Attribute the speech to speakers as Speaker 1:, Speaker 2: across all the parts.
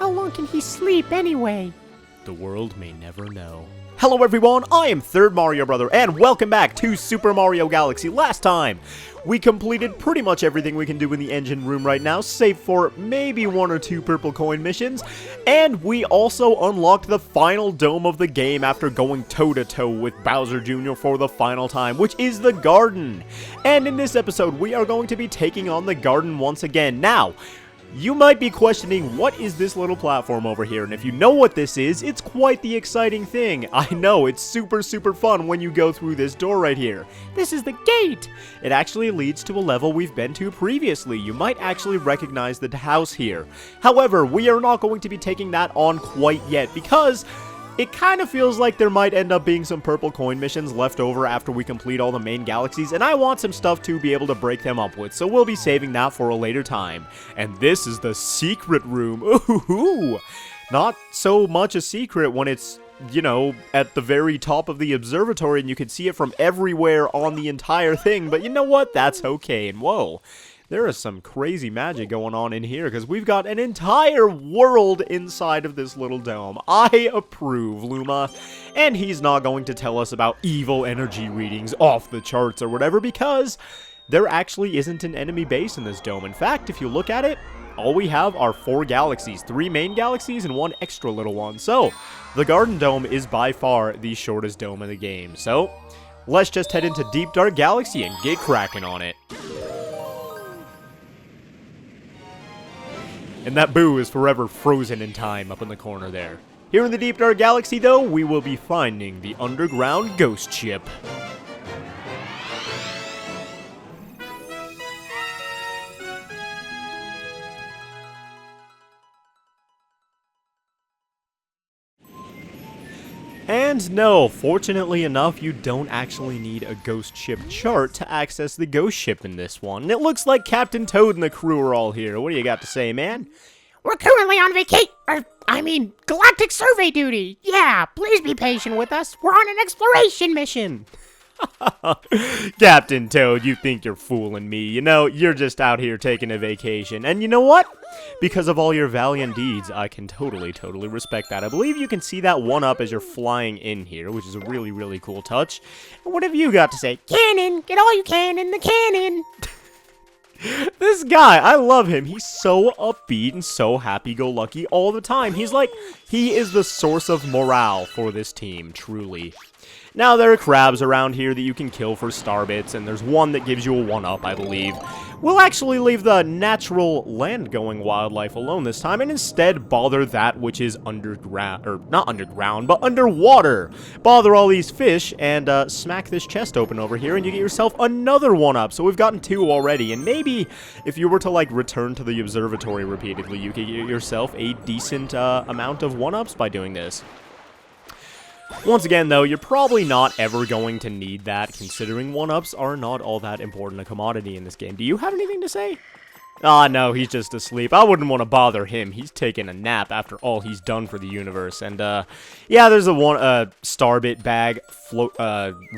Speaker 1: How long can he sleep anyway?
Speaker 2: The world may never know. Hello everyone, I am Third Mario Brother, and welcome back to Super Mario Galaxy. Last time, we completed pretty much everything we can do in the engine room right now, save for maybe 1 or 2 purple coin missions, and we also unlocked the final dome of the game after going toe-to-toe with Bowser Jr. for the final time, which is the garden. And in this episode, we are going to be taking on the garden once again. Now, you might be questioning, what is this little platform over here? And if you know what this is, it's quite the exciting thing. I know, it's super fun when you go through this door right here. This is the gate! It actually leads to a level we've been to previously. You might actually recognize the house here. However, we are not going to be taking that on quite yet, because it kind of feels like there might end up being some purple coin missions left over after we complete all the main galaxies, and I want some stuff to be able to break them up with, so we'll be saving that for a later time. And this is the secret room. Ooh, not so much a secret when it's, you know, at the very top of the observatory and you can see it from everywhere on the entire thing, but you know what? That's okay. And whoa, there is some crazy magic going on in here, because we've got an entire world inside of this little dome. I approve, Luma. And he's not going to tell us about evil energy readings off the charts or whatever, because there actually isn't an enemy base in this dome. In fact, if you look at it, all we have are 4 galaxies, 3 main galaxies and 1 extra little one. So, the Garden Dome is by far the shortest dome in the game. So, let's just head into Deep Dark Galaxy and get cracking on it. And that boo is forever frozen in time up in the corner there. Here in the Deep Dark Galaxy, though, we will be finding the underground ghost ship. And no, fortunately enough, you don't actually need a ghost ship chart to access the ghost ship in this one. And it looks like Captain Toad and the crew are all here. What do you got to say, man?
Speaker 1: We're currently on galactic survey duty. Yeah, please be patient with us. We're on an exploration mission.
Speaker 2: Captain Toad, you think you're fooling me. You know, you're just out here taking a vacation. And you know what? Because of all your valiant deeds, I can totally respect that. I believe you can see that 1-up as you're flying in here, which is a really cool touch. And what have you got to say?
Speaker 1: Cannon! Get all you can in the cannon!
Speaker 2: This guy, I love him. He's so upbeat and so happy-go-lucky all the time. He's like, he is the source of morale for this team, truly. Now, there are crabs around here that you can kill for star bits, and there's one that gives you a 1-up, I believe. We'll actually leave the natural land-going wildlife alone this time, and instead bother that which is underground, or not underground, but underwater. Bother all these fish, and smack this chest open over here, and you get yourself another 1-up. So we've gotten 2 already, and maybe if you were to, like, return to the observatory repeatedly, you could get yourself a decent amount of 1-ups by doing this. Once again, though, you're probably not ever going to need that, considering 1-ups are not all that important a commodity in this game. Do you have anything to say? Ah, no, he's just asleep. I wouldn't want to bother him. He's taking a nap after all he's done for the universe. And, yeah, there's a starbit bag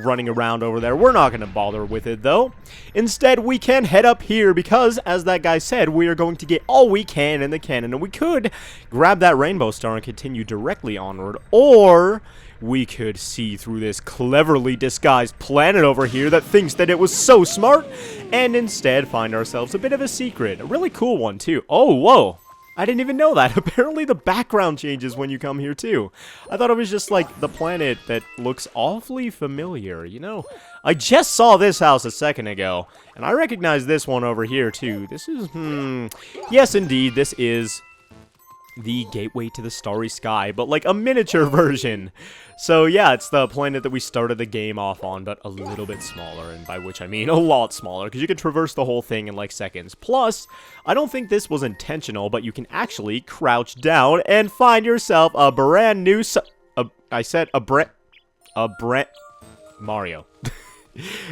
Speaker 2: running around over there. We're not going to bother with it, though. Instead, we can head up here because, as that guy said, we are going to get all we can in the cannon. And we could grab that rainbow star and continue directly onward, or we could see through this cleverly disguised planet over here that thinks that it was so smart, and instead find ourselves a bit of a secret. A really cool one, too. Oh, whoa. I didn't even know that. Apparently the background changes when you come here, too. I thought it was just, like, the planet that looks awfully familiar, you know? I just saw this house a second ago, and I recognize this one over here, too. This is, yes, indeed, this is the gateway to the starry sky, but like a miniature version. So yeah, it's the planet that we started the game off on, but a little bit smaller, and by which I mean a lot smaller, because you can traverse the whole thing in like seconds. Plus, I don't think this was intentional, but you can actually crouch down and find yourself a brand new Mario.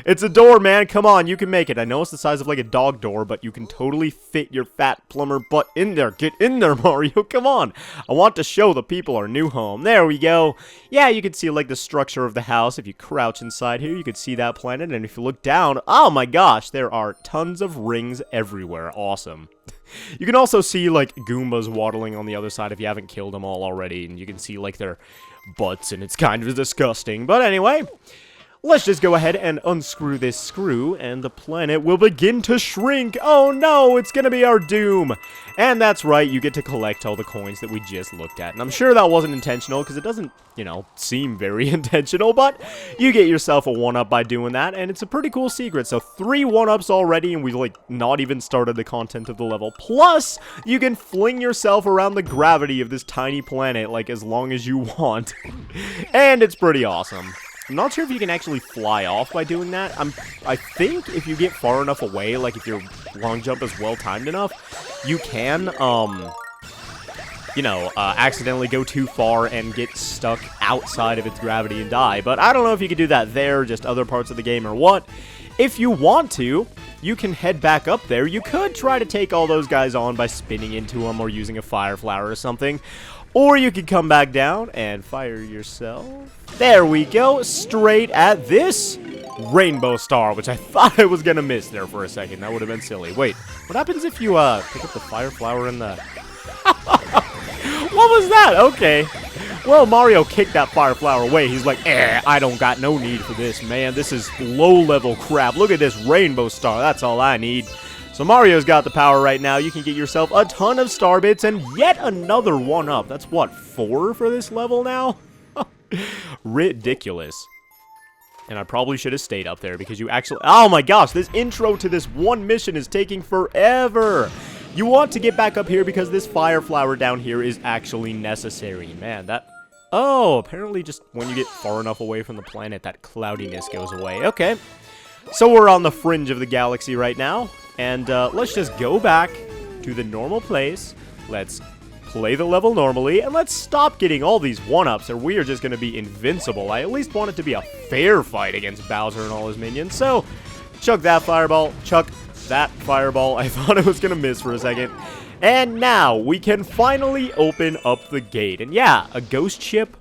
Speaker 2: It's a door, man. Come on, you can make it. I know it's the size of like a dog door, but you can totally fit your fat plumber butt in there. Get in there, Mario. Come on. I want to show the people our new home. There we go. Yeah, you can see like the structure of the house. If you crouch inside here, you can see that planet. And if you look down, oh my gosh, there are tons of rings everywhere. Awesome. You can also see like Goombas waddling on the other side if you haven't killed them all already. And you can see like their butts, and it's kind of disgusting. But anyway, let's just go ahead and unscrew this screw, and the planet will begin to shrink. Oh no, it's gonna be our doom. And that's right, you get to collect all the coins that we just looked at. And I'm sure that wasn't intentional, because it doesn't, you know, seem very intentional, but you get yourself a 1-up by doing that, and it's a pretty cool secret. So 3 1-ups already, and we've, like, not even started the content of the level. Plus, you can fling yourself around the gravity of this tiny planet, like, as long as you want. And it's pretty awesome. I'm not sure if you can actually fly off by doing that. I think if you get far enough away, like if your long jump is well timed enough, you can, accidentally go too far and get stuck outside of its gravity and die. But I don't know if you can do that there, just other parts of the game or what. If you want to, you can head back up there. You could try to take all those guys on by spinning into them or using a fire flower or something. Or you could come back down and fire yourself. There we go, straight at this rainbow star, which I thought I was gonna miss there for a second. That would have been silly. Wait, what happens if you pick up the fire flower in the... What was that? Okay. Well, Mario kicked that fire flower away. He's like, I don't got no need for this, man. This is low-level crap. Look at this rainbow star. That's all I need. So Mario's got the power right now. You can get yourself a ton of star bits and yet another 1-up. That's what, 4 for this level now? Ridiculous. And I probably should have stayed up there because you actually... Oh my gosh, this intro to this one mission is taking forever. You want to get back up here because this fire flower down here is actually necessary. Man, that... Oh, apparently just when you get far enough away from the planet, that cloudiness goes away. Okay. So we're on the fringe of the galaxy right now. And let's just go back to the normal place. Let's play the level normally. And let's stop getting all these 1-ups or we are just going to be invincible. I at least want it to be a fair fight against Bowser and all his minions. So, chuck that fireball. Chuck that fireball. I thought I was going to miss for a second. And now we can finally open up the gate. And yeah, a ghost ship.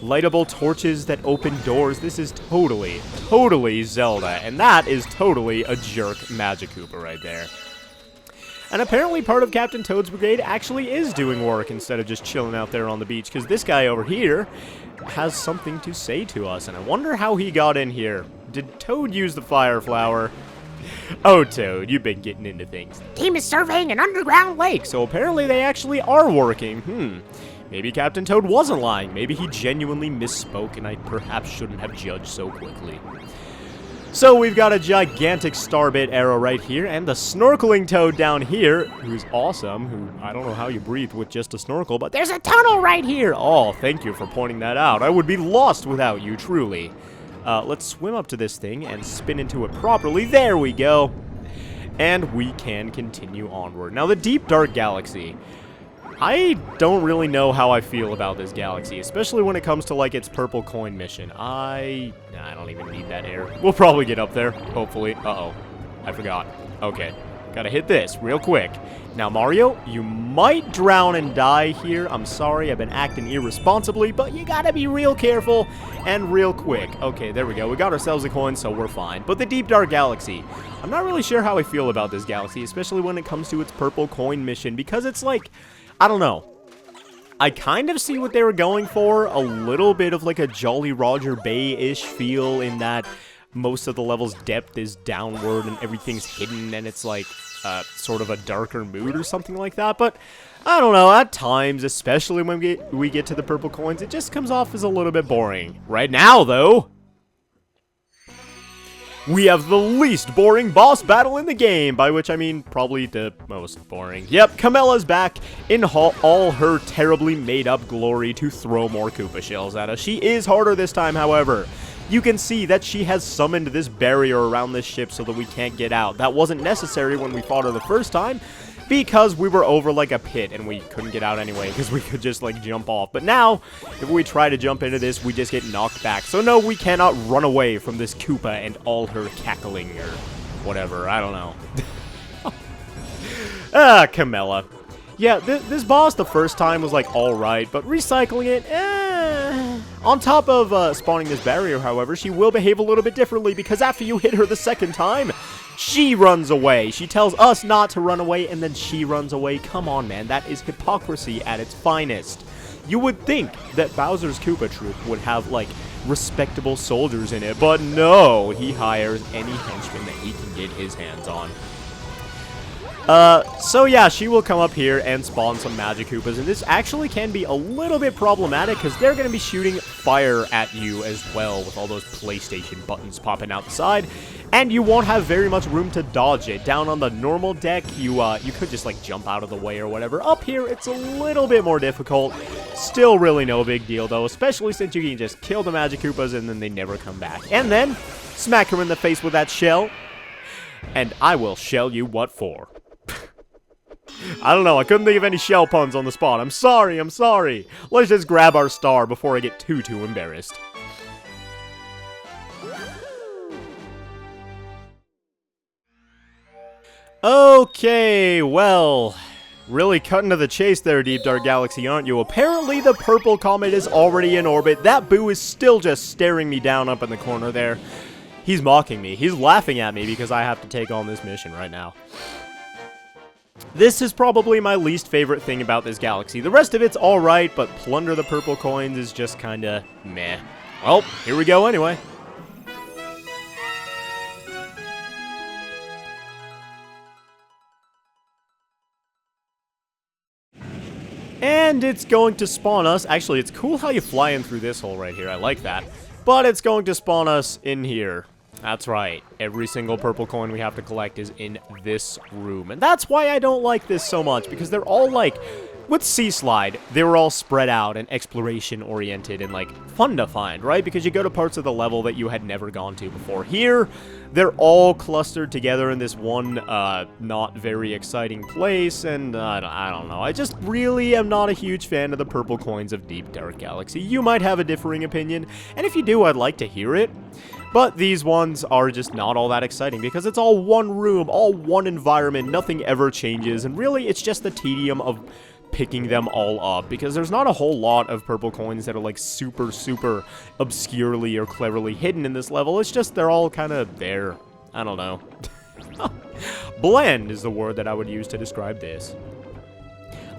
Speaker 2: Lightable torches that open doors. This is totally Zelda. And that is totally a jerk Magic Koopa right there. And apparently part of Captain Toad's brigade actually is doing work instead of just chilling out there on the beach. Because this guy over here has something to say to us. And I wonder how he got in here. Did Toad use the fire flower? Oh, Toad, you've been getting into things.
Speaker 1: Team is surveying an underground lake.
Speaker 2: So apparently they actually are working. Maybe Captain Toad wasn't lying. Maybe he genuinely misspoke and I perhaps shouldn't have judged so quickly. So we've got a gigantic starbit arrow right here and the snorkeling Toad down here, who's awesome, who I don't know how you breathe with just a snorkel, but there's a tunnel right here. Oh, thank you for pointing that out. I would be lost without you, truly. Let's swim up to this thing and spin into it properly. There we go. And we can continue onward. Now, the Deep Dark Galaxy. I don't really know how I feel about this galaxy, especially when it comes to, like, its purple coin mission. I don't even need that air. We'll probably get up there, hopefully. Uh-oh. I forgot. Okay. Gotta hit this real quick. Now, Mario, you might drown and die here. I'm sorry, I've been acting irresponsibly, but you gotta be real careful and real quick. Okay, there we go. We got ourselves a coin, so we're fine. But the Deep Dark Galaxy. I'm not really sure how I feel about this galaxy, especially when it comes to its purple coin mission, because it's like... I don't know. I kind of see what they were going for. A little bit of like a Jolly Roger Bay-ish feel in that most of the level's depth is downward and everything's hidden and it's like sort of a darker mood or something like that. But I don't know, at times, especially when we get to the purple coins, it just comes off as a little bit boring. Right now, though... we have the least boring boss battle in the game, by which I mean probably the most boring. Yep, Kamella's back in all her terribly made-up glory to throw more Koopa shells at us. She is harder this time, however. You can see that she has summoned this barrier around this ship so that we can't get out. That wasn't necessary when we fought her the first time, because we were over like a pit and we couldn't get out anyway because we could just like jump off. But now, if we try to jump into this, we just get knocked back. So no, we cannot run away from this Koopa and all her cackling or whatever. I don't know. Kamella. Yeah, this boss the first time was like alright, but recycling it, On top of spawning this barrier, however, she will behave a little bit differently because after you hit her the second time, she runs away. She tells us not to run away, and then she runs away. Come on, man. That is hypocrisy at its finest. You would think that Bowser's Koopa Troop would have, like, respectable soldiers in it, but no. He hires any henchman that he can get his hands on. So yeah, she will come up here and spawn some Magic Koopas, and this actually can be a little bit problematic because they're going to be shooting fire at you as well with all those PlayStation buttons popping out the side, and you won't have very much room to dodge it. Down on the normal deck, you could just like jump out of the way or whatever. Up here, it's a little bit more difficult. Still really no big deal though, especially since you can just kill the Magic Koopas and then they never come back. And then, smack her in the face with that shell, and I will shell you what for. I don't know, I couldn't think of any shell puns on the spot. I'm sorry. Let's just grab our star before I get too embarrassed. Okay, well, really cutting to the chase there, Deep Dark Galaxy, aren't you? Apparently the purple comet is already in orbit. That boo is still just staring me down up in the corner there. He's mocking me. He's laughing at me because I have to take on this mission right now. This is probably my least favorite thing about this galaxy. The rest of it's alright, but plunder the purple coins is just kinda meh. Well, here we go anyway. And it's going to spawn us. Actually, it's cool how you fly in through this hole right here. I like that. But it's going to spawn us in here. That's right. Every single purple coin we have to collect is in this room. And that's why I don't like this so much, because they're all like, with Seaside, they were all spread out and exploration oriented and like fun to find, right? Because you go to parts of the level that you had never gone to before. Here, they're all clustered together in this one not very exciting place, and I don't know. I just really am not a huge fan of the purple coins of Deep Dark Galaxy. You might have a differing opinion, and if you do, I'd like to hear it. But these ones are just not all that exciting because it's all one room, all one environment, nothing ever changes, and really it's just the tedium of picking them all up because there's not a whole lot of purple coins that are like super obscurely or cleverly hidden in this level. It's just they're all kind of there. I don't know. Bland is the word that I would use to describe this.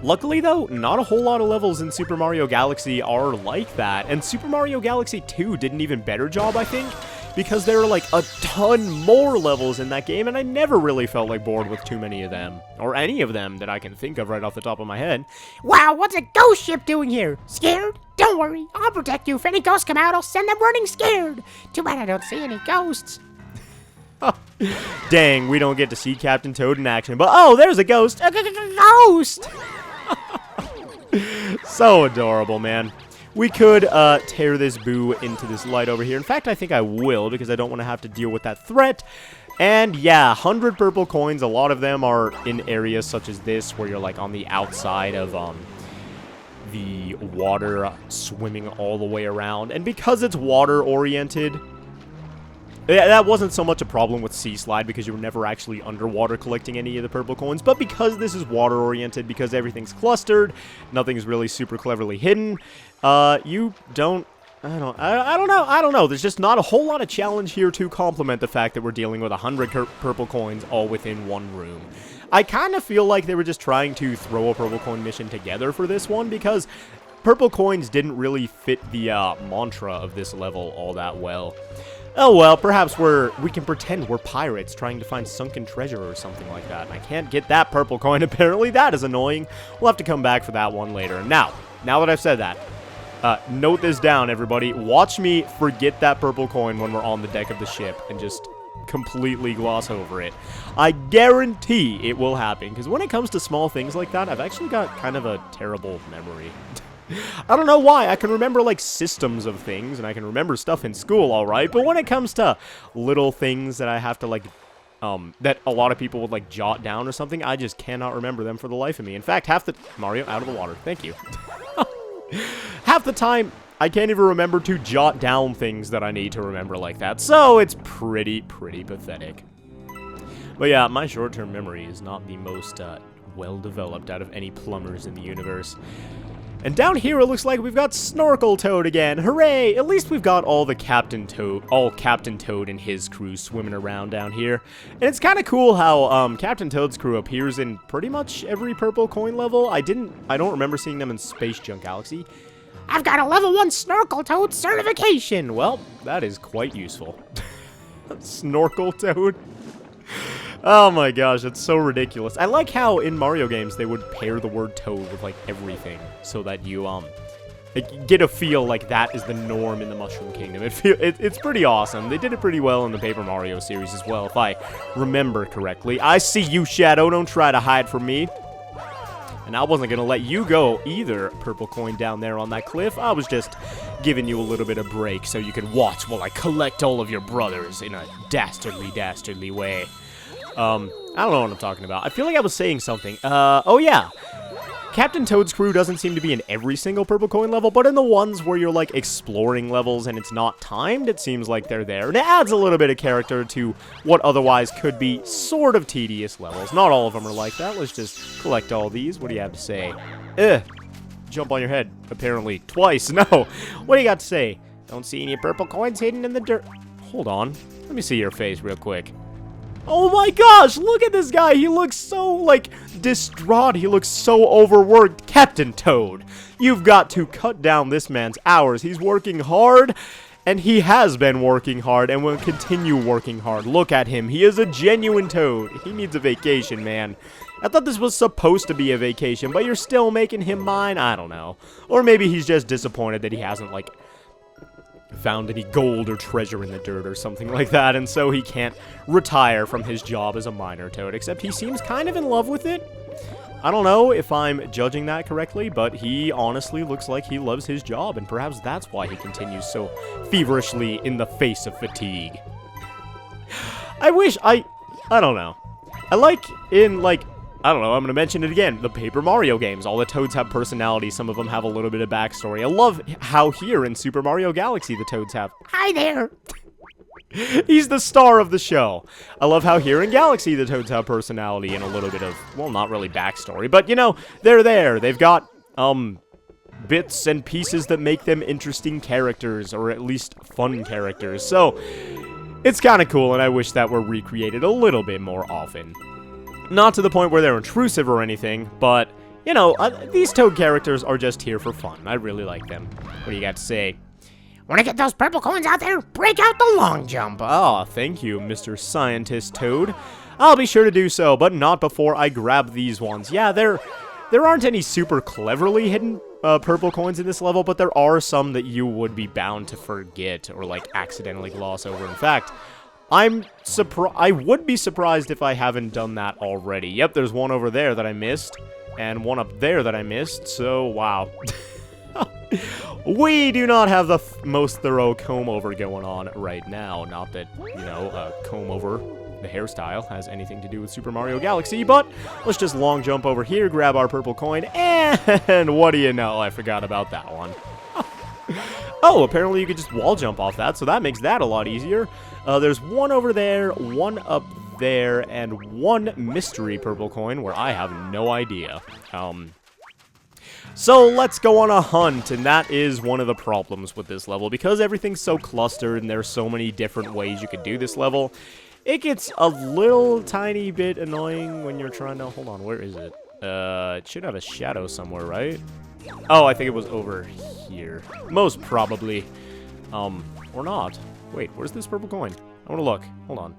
Speaker 2: Luckily, though, not a whole lot of levels in Super Mario Galaxy are like that, and Super Mario Galaxy 2 did an even better job, I think, because there are, like, a ton more levels in that game, and I never really felt, like, bored with too many of them, or any of them that I can think of right off the top of my head.
Speaker 1: Wow, what's a ghost ship doing here? Scared? Don't worry, I'll protect you. If any ghosts come out, I'll send them running scared. Too bad I don't see any ghosts.
Speaker 2: Dang, we don't get to see Captain Toad in action, but oh, there's a ghost!
Speaker 1: A ghost!
Speaker 2: So adorable, man. We could tear this boo into this light over here. In fact, I think I will because I don't want to have to deal with that threat. And yeah, 100 purple coins. A lot of them are in areas such as this where you're like on the outside of the water swimming all the way around. And because it's water oriented, that wasn't so much a problem with Seaside because you were never actually underwater collecting any of the purple coins, but because this is water-oriented, because everything's clustered, nothing's really super cleverly hidden, you don't... I don't know. There's just not a whole lot of challenge here to complement the fact that we're dealing with 100 purple coins all within one room. I kind of feel like they were just trying to throw a purple coin mission together for this one because purple coins didn't really fit the mantra of this level all that well. Oh well, perhaps we can pretend we're pirates trying to find sunken treasure or something like that. And I can't get that purple coin, apparently. That is annoying. We'll have to come back for that one later. Now that I've said that, note this down, everybody. Watch me forget that purple coin when we're on the deck of the ship and just completely gloss over it. I guarantee it will happen, because when it comes to small things like that, I've actually got kind of a terrible memory. I don't know why. I can remember, like, systems of things, and I can remember stuff in school, alright, but when it comes to little things that I have to, like, that a lot of people would, like, jot down or something. I just cannot remember them for the life of me. In fact, half the... Mario, out of the water. Thank you. Half the time, I can't even remember to jot down things that I need to remember like that. So, it's pretty pathetic. But yeah, my short-term memory is not the most, well-developed out of any plumbers in the universe. And down here, it looks like we've got Snorkel Toad again. Hooray! At least we've got all Captain Toad and his crew swimming around down here. And it's kind of cool how Captain Toad's crew appears in pretty much every purple coin level. I don't remember seeing them in Space Junk Galaxy.
Speaker 1: I've got a level 1 Snorkel Toad certification.
Speaker 2: Well, that is quite useful. Snorkel Toad? Oh my gosh, that's so ridiculous. I like how in Mario games they would pair the word toad with like everything so that you like, get a feel like that is the norm in the Mushroom Kingdom. It's pretty awesome. They did it pretty well in the Paper Mario series as well, if I remember correctly. I see you, Shadow. Don't try to hide from me. And I wasn't going to let you go either, purple coin down there on that cliff. I was just giving you a little bit of break so you could watch while I collect all of your brothers in a dastardly way. I don't know what I'm talking about. I feel like I was saying something. Oh yeah. Captain Toad's crew doesn't seem to be in every single purple coin level, but in the ones where you're, like, exploring levels and it's not timed, it seems like they're there. And it adds a little bit of character to what otherwise could be sort of tedious levels. Not all of them are like that. Let's just collect all these. What do you have to say? Jump on your head, apparently. Twice. No. What do you got to say? Don't see any purple coins hidden in the dirt. Hold on. Let me see your face real quick. Oh my gosh, look at this guy. He looks so, like, distraught. He looks so overworked. Captain Toad, you've got to cut down this man's hours. He's working hard, and he has been working hard and will continue working hard. Look at him. He is a genuine Toad. He needs a vacation, man. I thought this was supposed to be a vacation, but you're still making him mine? I don't know. Or maybe he's just disappointed that he hasn't, like, found any gold or treasure in the dirt or something like that, and so he can't retire from his job as a miner toad, except he seems kind of in love with it. I don't know if I'm judging that correctly, but he honestly looks like he loves his job, and perhaps that's why he continues so feverishly in the face of fatigue. I don't know. I like in, like, I don't know, I'm going to mention it again. The Paper Mario games. All the Toads have personality. Some of them have a little bit of backstory. I love how here in Super Mario Galaxy the Toads have...
Speaker 1: Hi there!
Speaker 2: He's the star of the show. I love how here in Galaxy the Toads have personality and a little bit of, well, not really backstory. But, you know, they're there. They've got, bits and pieces that make them interesting characters, or at least fun characters. So, it's kind of cool, and I wish that were recreated a little bit more often. Not to the point where they're intrusive or anything, but, you know, these Toad characters are just here for fun. I really like them. What do you got to say?
Speaker 1: Want to get those purple coins out there? Break out the long jump.
Speaker 2: Oh, thank you, Mr. Scientist Toad. I'll be sure to do so, but not before I grab these ones. Yeah, there aren't any super cleverly hidden purple coins in this level, but there are some that you would be bound to forget or, like, accidentally gloss over. In fact, I would be surprised if I haven't done that already. Yep, there's one over there that I missed, and one up there that I missed, so wow. We do not have the most thorough comb-over going on right now. Not that, you know, comb-over, the hairstyle, has anything to do with Super Mario Galaxy, but let's just long jump over here, grab our purple coin, and what do you know? I forgot about that one. Oh, apparently you could just wall jump off that, so that makes that a lot easier. There's one over there, one up there, and one mystery purple coin where I have no idea. So let's go on a hunt, and that is one of the problems with this level. Because everything's so clustered and there's so many different ways you could do this level, it gets a little tiny bit annoying when you're trying to... Hold on, where is it? It should have a shadow somewhere, right? Oh, I think it was over here. Most probably. Or not. Wait, where's this purple coin? I want to look. Hold on.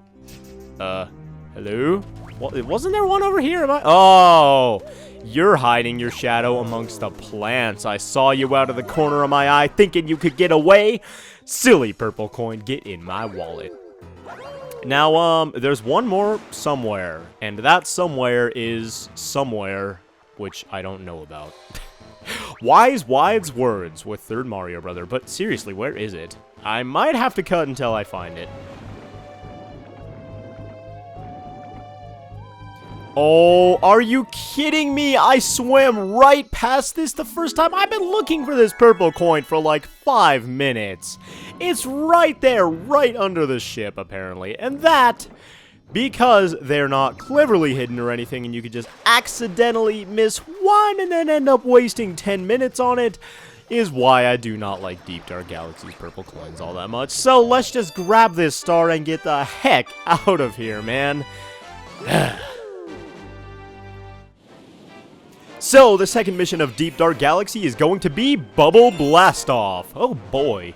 Speaker 2: Hello? Well, wasn't there one over here? Oh, you're hiding your shadow amongst the plants. I saw you out of the corner of my eye thinking you could get away. Silly purple coin, get in my wallet. Now, there's one more somewhere, and that somewhere is somewhere, which I don't know about. Wise words with Third Mario Brother, but seriously, where is it? I might have to cut until I find it. Oh, are you kidding me? I swam right past this the first time. I've been looking for this purple coin for like 5 minutes. It's right there, right under the ship, apparently. And that, because they're not cleverly hidden or anything, and you could just accidentally miss one and then end up wasting 10 minutes on it, is why I do not like Deep Dark Galaxies purple coins all that much. So let's just grab this star and get the heck out of here, man. So, the second mission of Deep Dark Galaxy is going to be Bubble Blastoff. Oh boy.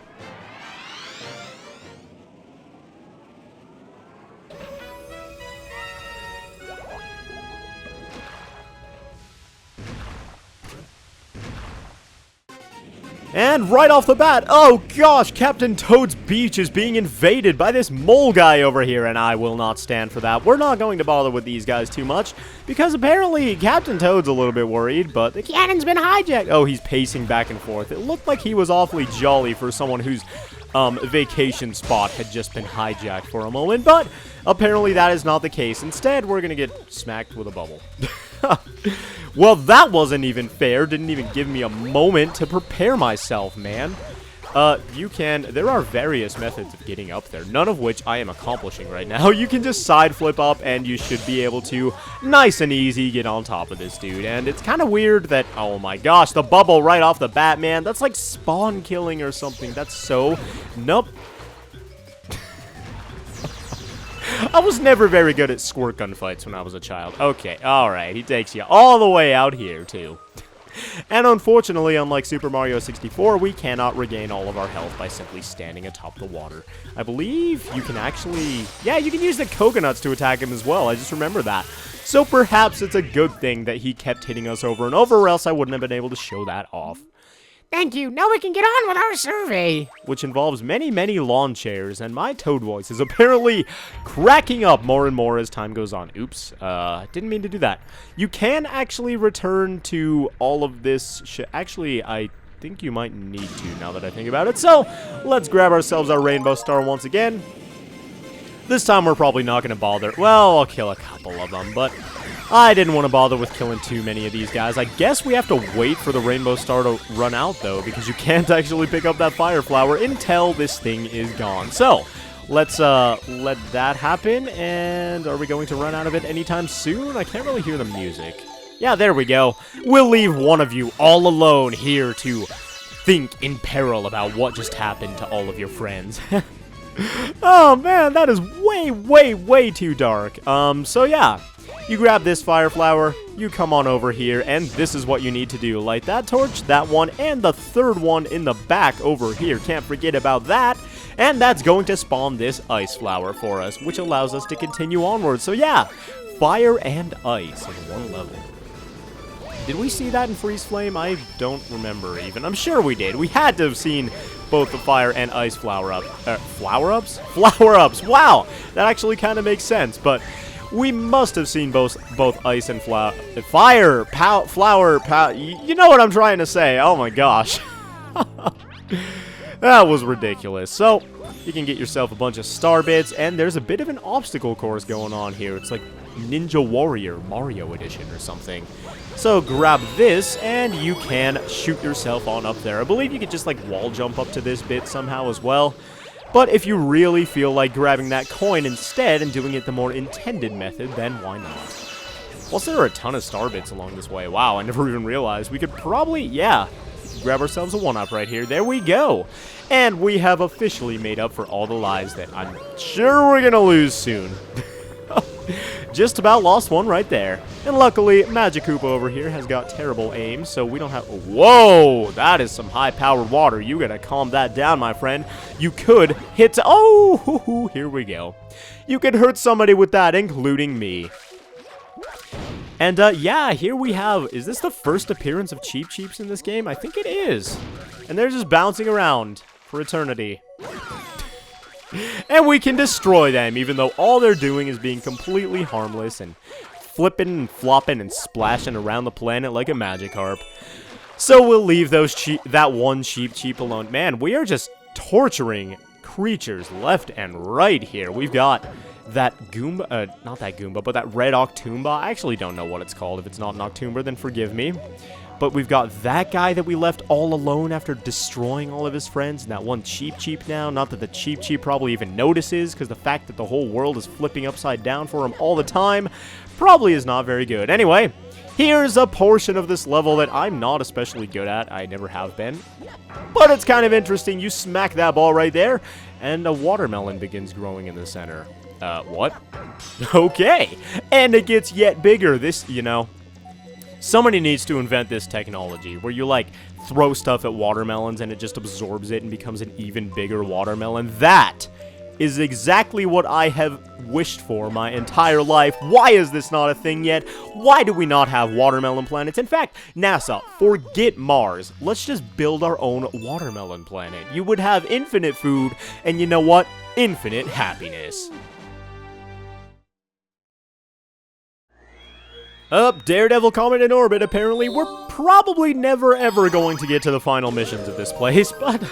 Speaker 2: And right off the bat, oh gosh, Captain Toad's beach is being invaded by this mole guy over here, and I will not stand for that. We're not going to bother with these guys too much, because apparently Captain Toad's a little bit worried, but the cannon's been hijacked. Oh, he's pacing back and forth. It looked like he was awfully jolly for someone whose vacation spot had just been hijacked for a moment, but apparently that is not the case. Instead, we're gonna get smacked with a bubble. Well, that wasn't even fair. Didn't even give me a moment to prepare myself, man. There are various methods of getting up there, none of which I am accomplishing right now. You can just side flip up, and you should be able to, nice and easy, get on top of this dude. And it's kind of weird that, oh my gosh, the bubble right off the bat, man. That's like spawn killing or something. That's so, nope. I was never very good at squirt gun fights when I was a child. Okay, alright, he takes you all the way out here, too. And unfortunately, unlike Super Mario 64, we cannot regain all of our health by simply standing atop the water. I believe you can actually... yeah, you can use the coconuts to attack him as well. I just remember that. So perhaps it's a good thing that he kept hitting us over and over, or else I wouldn't have been able to show that off.
Speaker 1: Thank you. Now we can get on with our survey.
Speaker 2: Which involves many, many lawn chairs, and my Toad voice is apparently cracking up more and more as time goes on. Oops, didn't mean to do that. You can actually return to all of this actually, I think you might need to now that I think about it. So, let's grab ourselves our rainbow star once again. This time we're probably not going to bother. Well, I'll kill a couple of them, but I didn't want to bother with killing too many of these guys. I guess we have to wait for the rainbow star to run out, though, because you can't actually pick up that fire flower until this thing is gone. So, let's let that happen, and are we going to run out of it anytime soon? I can't really hear the music. Yeah, there we go. We'll leave one of you all alone here to think in peril about what just happened to all of your friends. Oh, man, that is way, way, way too dark. So yeah. You grab this fire flower, you come on over here, and this is what you need to do. Light that torch, that one, and the third one in the back over here. Can't forget about that. And that's going to spawn this ice flower for us, which allows us to continue onward. So yeah, fire and ice in one level. Did we see that in Freeze Flame? I don't remember even. I'm sure we did. We had to have seen both the fire and ice flower-ups. Flower-ups? Flower-ups! Wow! That actually kind of makes sense, but... we must have seen both ice and flower, you know what I'm trying to say. Oh my gosh. That was ridiculous. So, you can get yourself a bunch of star bits, and there's a bit of an obstacle course going on here. It's like Ninja Warrior Mario Edition or something. So, grab this, and you can shoot yourself on up there. I believe you could just like wall jump up to this bit somehow as well. But if you really feel like grabbing that coin instead and doing it the more intended method, then why not? Plus, there are a ton of star bits along this way. Wow, I never even realized. We could probably, yeah, grab ourselves a one-up right here. There we go. And we have officially made up for all the lives that I'm sure we're going to lose soon. Just about lost one right there. And luckily, Magic Koopa over here has got terrible aim, so we don't have... whoa! That is some high-powered water. You gotta calm that down, my friend. You could hit... oh! Here we go. You could hurt somebody with that, including me. And, yeah, here we have... is this the first appearance of Cheep Cheeps in this game? I think it is. And they're just bouncing around for eternity. And we can destroy them, even though all they're doing is being completely harmless and flipping and flopping and splashing around the planet like a Magikarp. So we'll leave that one Cheep alone. Man, we are just torturing creatures left and right here. We've got that Goomba, not that Goomba, but that red Octoomba. I actually don't know what it's called. If it's not an Octoomba, then forgive me. But we've got that guy that we left all alone after destroying all of his friends. And that one Cheep now. Not that the Cheep probably even notices, because the fact that the whole world is flipping upside down for him all the time probably is not very good. Anyway, here's a portion of this level that I'm not especially good at. I never have been. But it's kind of interesting. You smack that ball right there, and a watermelon begins growing in the center. What? Okay. And it gets yet bigger. This, you know, somebody needs to invent this technology where you, like, throw stuff at watermelons and it just absorbs it and becomes an even bigger watermelon. That is exactly what I have wished for my entire life. Why is this not a thing yet? Why do we not have watermelon planets? In fact, NASA, forget Mars. Let's just build our own watermelon planet. You would have infinite food, and you know what? Infinite happiness. Daredevil Comet in orbit. Apparently, we're probably never ever going to get to the final missions of this place, but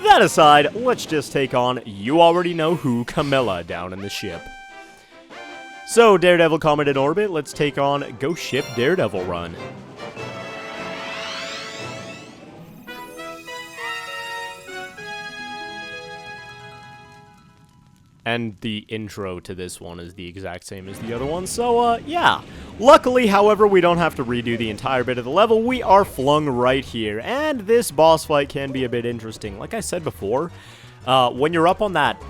Speaker 2: that aside, let's just take on you already know who, Kamella, down in the ship. So, Daredevil Comet in orbit, let's take on Ghost Ship Daredevil Run. And the intro to this one is the exact same as the other one, so, yeah. Luckily, however, we don't have to redo the entire bit of the level. We are flung right here, and this boss fight can be a bit interesting. Like I said before, when you're up on that,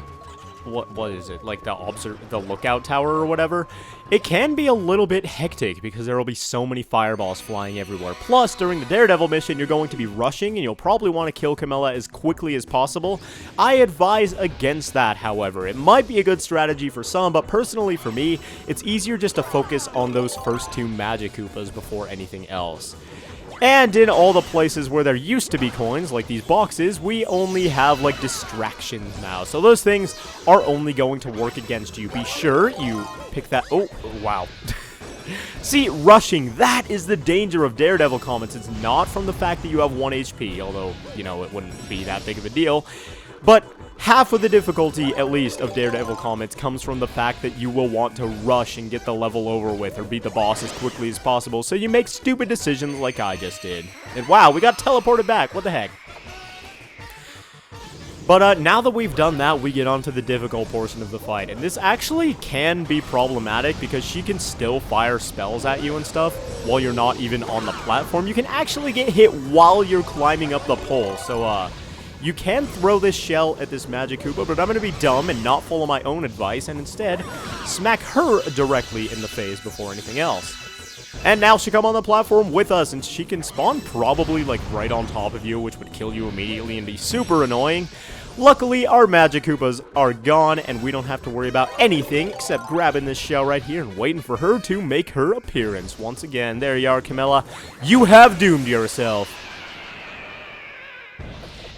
Speaker 2: what is it, like the lookout tower or whatever, it can be a little bit hectic because there will be so many fireballs flying everywhere. Plus, during the Daredevil mission, you're going to be rushing, and you'll probably want to kill Kamella as quickly as possible. I advise against that, however. It might be a good strategy for some, but personally for me, it's easier just to focus on those first two Magic Koopas before anything else. And in all the places where there used to be coins, like these boxes, we only have, like, distractions now. So those things are only going to work against you. Be sure you pick that... Oh, wow. See, rushing, that is the danger of Daredevil Comets. It's not from the fact that you have 1 HP, although, you know, it wouldn't be that big of a deal. But half of the difficulty, at least, of Daredevil Comets comes from the fact that you will want to rush and get the level over with or beat the boss as quickly as possible, so you make stupid decisions like I just did. And wow, we got teleported back. What the heck? But now that we've done that, we get onto the difficult portion of the fight. And this actually can be problematic because she can still fire spells at you and stuff while you're not even on the platform. You can actually get hit while you're climbing up the pole, so, you can throw this shell at this Magic Koopa, but I'm going to be dumb and not follow my own advice and instead smack her directly in the face before anything else. And now she come on the platform with us, and she can spawn probably like right on top of you, which would kill you immediately and be super annoying. Luckily, our Magic Koopas are gone, and we don't have to worry about anything except grabbing this shell right here and waiting for her to make her appearance once again. There you are, Kamella. You have doomed yourself.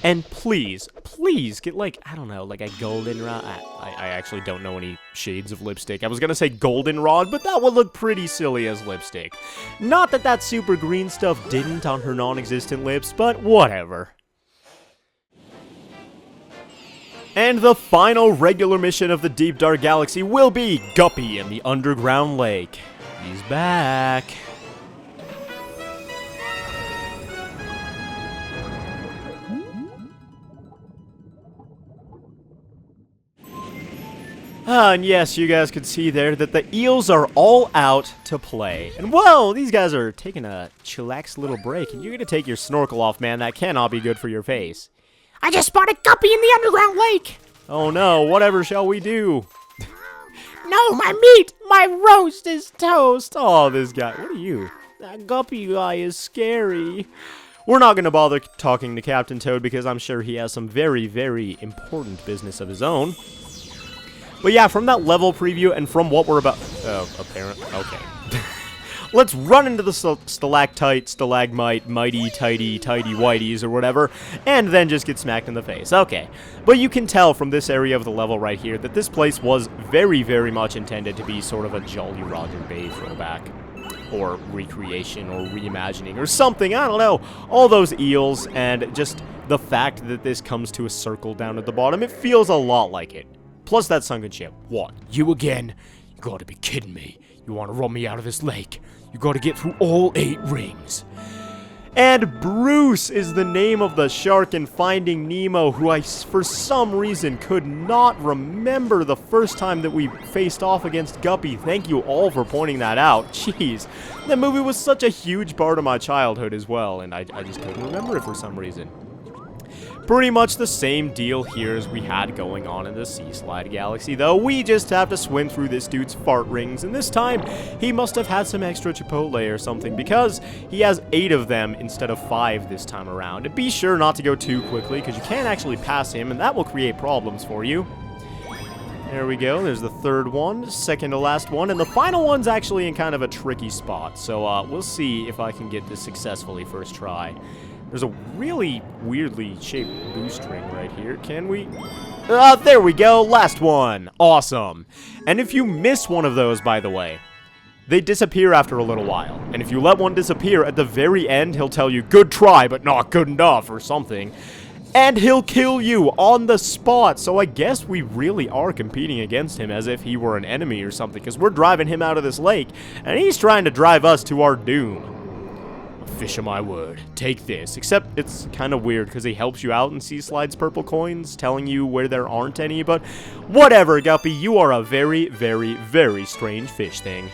Speaker 2: And please, please get, like, I don't know, like a goldenrod. I actually don't know any shades of lipstick. I was gonna say goldenrod, but that would look pretty silly as lipstick. Not that that super green stuff didn't on her non-existent lips, but whatever. And the final regular mission of the Deep Dark Galaxy will be Guppy in the Underground Lake. He's back. And yes, you guys could see there that the eels are all out to play. And whoa, these guys are taking a chillax little break. And you're going to take your snorkel off, man. That cannot be good for your face.
Speaker 1: I just spotted Guppy in the underground lake.
Speaker 2: Oh no, whatever shall we do?
Speaker 1: No, my meat! My roast is toast!
Speaker 2: Oh, this guy. What are you?
Speaker 1: That Guppy guy is scary.
Speaker 2: We're not going to bother talking to Captain Toad because I'm sure he has some very, very important business of his own. But yeah, from that level preview and from what we're about... okay. Let's run into the stalactite, stalagmite, mighty, tidy whiteys or whatever, and then just get smacked in the face. Okay. But you can tell from this area of the level right here that this place was very, very much intended to be sort of a Jolly Roger Bay throwback. Or recreation, or reimagining, or something, I don't know. All those eels, and just the fact that this comes to a circle down at the bottom, it feels a lot like it. Plus that sunken ship. What? You again? You gotta be kidding me. You wanna run me out of this lake? You gotta get through all 8 rings. And Bruce is the name of the shark in Finding Nemo, who I, for some reason, could not remember the first time that we faced off against Guppy. Thank you all for pointing that out. Jeez, that movie was such a huge part of my childhood as well, and I just couldn't remember it for some reason. Pretty much the same deal here as we had going on in the Seaside Galaxy, though. We just have to swim through this dude's fart rings, and this time, he must have had some extra Chipotle or something, because he has 8 of them instead of 5 this time around. And be sure not to go too quickly, because you can't actually pass him, and that will create problems for you. There we go, there's the third one, second to last one, and the final one's actually in kind of a tricky spot, so we'll see if I can get this successfully first try. There's a really weirdly shaped boost ring right here. Can we? There we go. Last one. Awesome. And if you miss one of those, by the way, they disappear after a little while. And if you let one disappear, at the very end, he'll tell you, good try, but not good enough, or something. And he'll kill you on the spot. So I guess we really are competing against him as if he were an enemy or something, because we're driving him out of this lake, and he's trying to drive us to our doom. Fish of my word, take this. Except it's kind of weird because he helps you out in Seaside's purple coins, telling you where there aren't any, but whatever, Guppy, you are a very, very, very strange fish thing.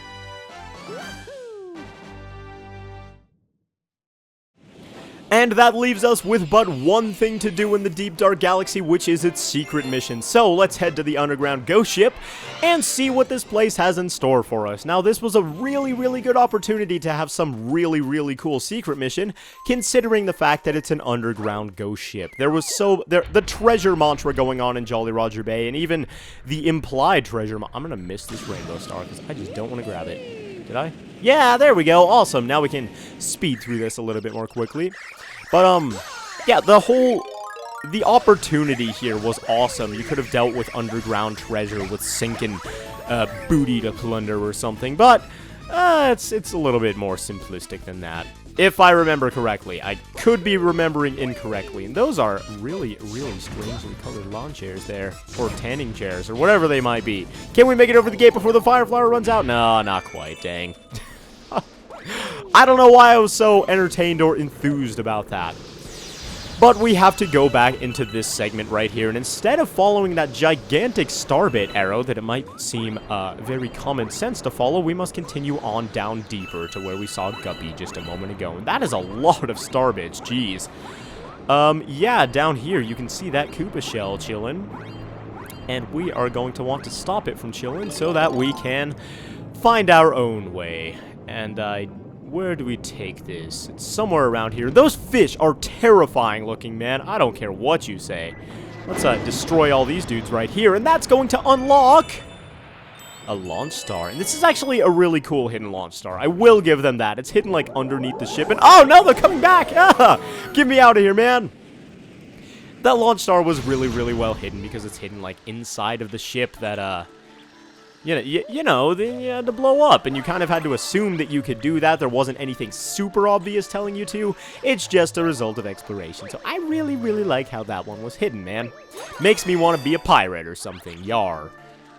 Speaker 2: And that leaves us with but one thing to do in the Deep Dark Galaxy, which is its secret mission. So let's head to the underground ghost ship and see what this place has in store for us. Now, this was a really, really good opportunity to have some really, really cool secret mission, considering the fact that it's an underground ghost ship. There was the treasure mantra going on in Jolly Roger Bay, and even the implied treasure. I'm gonna miss this rainbow star because I just don't want to grab it. Did I? Yeah, there we go. Awesome. Now we can speed through this a little bit more quickly. But, yeah, the opportunity here was awesome. You could have dealt with underground treasure with sinking booty to plunder or something, but it's a little bit more simplistic than that. If I remember correctly. I could be remembering incorrectly, and those are really, really strangely colored lawn chairs there, or tanning chairs, or whatever they might be. Can we make it over the gate before the fire flower runs out? No, not quite, dang. I don't know why I was so entertained or enthused about that. But we have to go back into this segment right here, and instead of following that gigantic starbit arrow that it might seem very common sense to follow, we must continue on down deeper to where we saw Guppy just a moment ago. And that is a lot of starbits, jeez. Yeah, down here you can see that Koopa shell chilling. And we are going to want to stop it from chilling so that we can find our own way. And where do we take this? It's somewhere around here. Those fish are terrifying looking, man. I don't care what you say. Let's destroy all these dudes right here, and that's going to unlock a launch star. And this is actually a really cool hidden launch star. I will give them that. It's hidden like underneath the ship, and oh no, they're coming back. Ah, get me out of here, man. That launch star was really, really well hidden because it's hidden like inside of the ship that you know, you had to blow up, and you kind of had to assume that you could do that. There wasn't anything super obvious telling you to. It's just a result of exploration. So I really, really like how that one was hidden, man. Makes me want to be a pirate or something. Yar.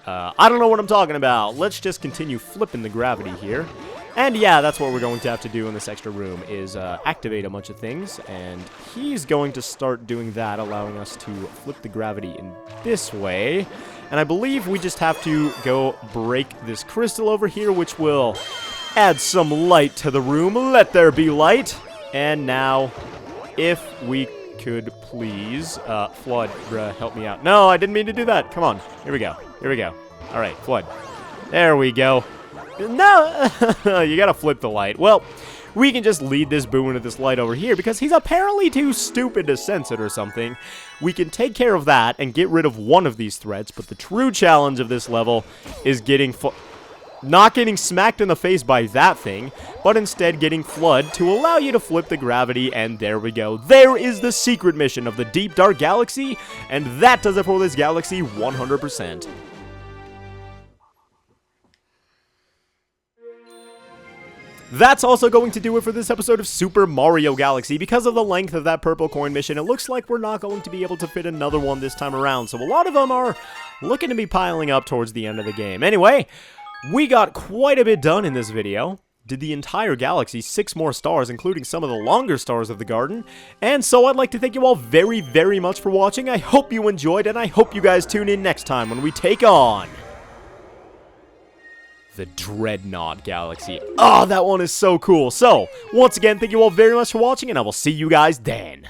Speaker 2: I don't know what I'm talking about. Let's just continue flipping the gravity here. And yeah, that's what we're going to have to do in this extra room, is activate a bunch of things. And he's going to start doing that, allowing us to flip the gravity in this way. And I believe we just have to go break this crystal over here, which will add some light to the room. Let there be light. And now, if we could please, Flood, bruh, help me out. No, I didn't mean to do that. Come on. Here we go. Here we go. All right, Flood. There we go. No, you gotta flip the light. Well, we can just lead this boo into this light over here because he's apparently too stupid to sense it or something. We can take care of that and get rid of one of these threats, but the true challenge of this level is not getting smacked in the face by that thing, but instead getting Flood to allow you to flip the gravity, and there we go. There is the secret mission of the Deep Dark Galaxy, and that does it for this galaxy 100%. That's also going to do it for this episode of Super Mario Galaxy. Because of the length of that purple coin mission, it looks like we're not going to be able to fit another one this time around. So a lot of them are looking to be piling up towards the end of the game. Anyway, we got quite a bit done in this video. Did the entire galaxy, 6 more stars, including some of the longer stars of the garden. And so I'd like to thank you all very, very much for watching. I hope you enjoyed, and I hope you guys tune in next time when we take on the Dreadnought Galaxy. Oh, that one is so cool. So, once again, thank you all very much for watching, and I will see you guys then.